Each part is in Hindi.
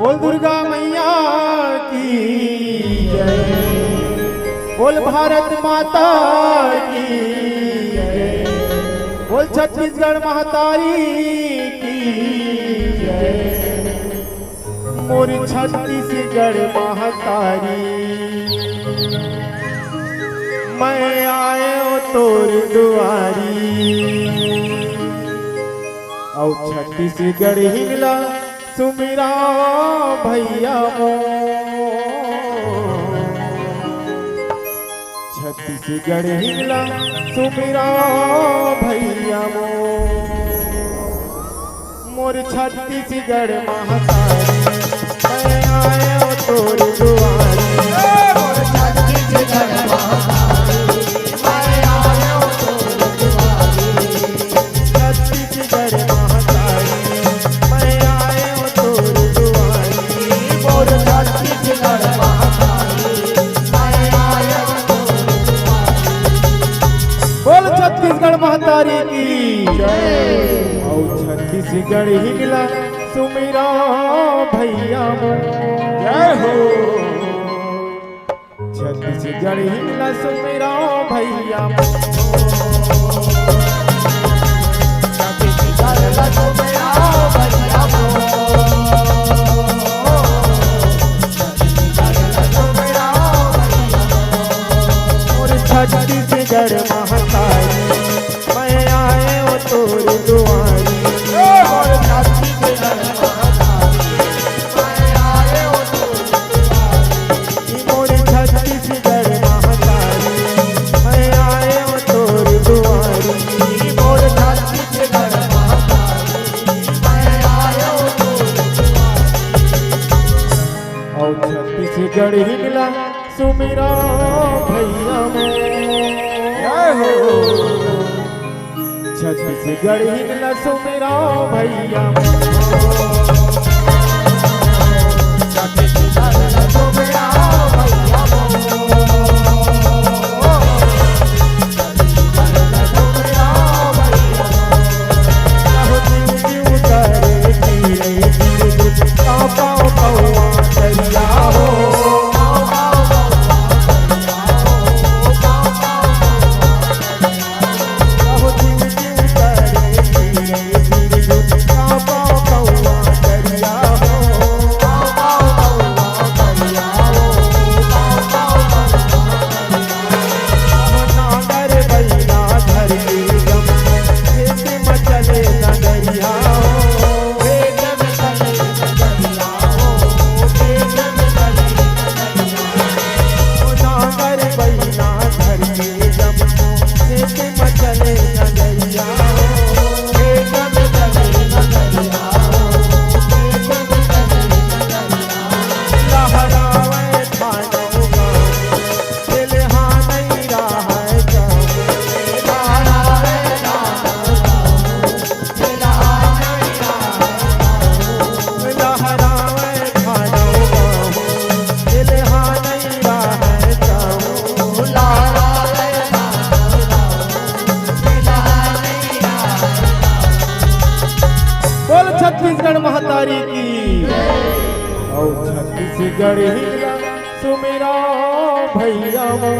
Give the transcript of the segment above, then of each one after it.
बोल दुर्गा मैया की जय, बोल भारत माता की जय, बोल छत्तीसगढ़ महतारी की जय, मोरी छत्तीसगढ़ महतारी। मैं आयो तोर दुआरी और छत्तीसगढ़ हिंगला सुमिरा भैया मो, छत्तीसगढ़ हिंगला सुमिरा भैया मो, मोर छत्तीसगढ़ महतारी। मैं आयो तोर दुआरी मोर छत्तीसगढ़ महतारी, मैं आयो तोर दुआरी छत्तीसगढ़ महतारी। मैं आयो तोर दुआरी मोर छत्तीसगढ़ महतारी, मैं आयो तोर दुआरी। बोल छत्तीसगढ़ महतारी की जय और छत्तीसगढ़ हिंगला सुमिरा भैया मो जय हो, छत्तीसगढ़ हिंगला सुमिरा भैया मो, छत्तीसगढ़ हिंगला सुमिरा भैया मो, छत्तीसगढ़ हिंगला सुमिरा भैया मो, और छत्तीसगढ़ महतारी। मैं आयो तोर दुआरी और छत्तीसगढ़ महतारी। मैं आयो तोर दुआरी मोर छत्तीसगढ़ महतारी। मैं आयो तोर दुआरी मोर छत्तीसगढ़ महतारी। मैं आयो तोर दुआरी और छत्तीसगढ़ हिंगला सुमिरा भैया मो जय हो, छत्तीसगढ़ हिंगला सुमिरा भैया मो, छत्तीसगढ़ हिंगला सुमिरा भैया मो, छत्तीसगढ़ हिंगला सुमिरा भैया मो। क्यों करे धीरे धीरे पाँव पाँव पौआ चलिया हो, छत्तीसगढ़ महतारी की और छत्तीसगढ़ हिंगला सुमिरा भैया मो,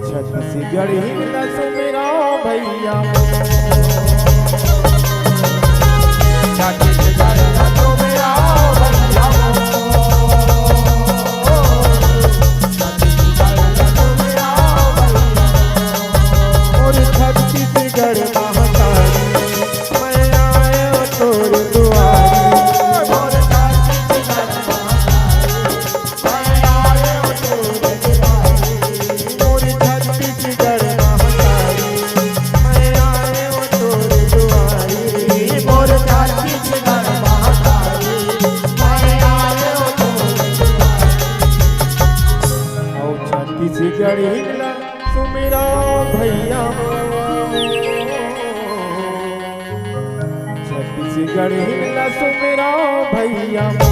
छत्तीसगढ़ हिंगला सुमिरा भैया मो, छत्तीसगढ़ हिंगला सुमिरा भैया मो, छत्तीसगढ़ हिंगला सुमिरा भैया मो, और छत्तीसगढ़ महतारी। मैं आयो तोर दुआरी मोर छत्तीसगढ़ महतारी। मैं आयो तोर दुआरी मोर छत्तीसगढ़ महतारी। मैं आयो तोर दुआरी मोर छत्तीसगढ़ महतारी। मैं आयो तोर दुआरी और छत्तीसगढ़ हिंगला सुमिरा भैया मो, छत्तीसगढ़ हिंगला सुमिरा भैया मो,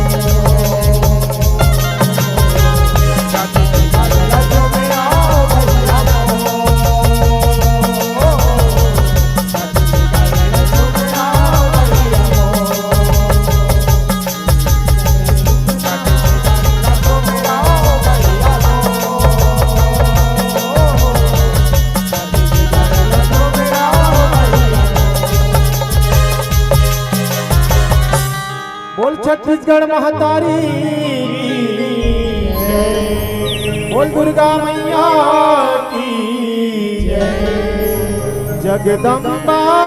छत्तीसगढ़ हिंगला सुमिरा भैया मो, छत्तीसगढ़ हिंगला सुमिरा भैया मो। छत्तीसगढ़ महतारी बोल दुर्गा मैया की जय। जगदम्बा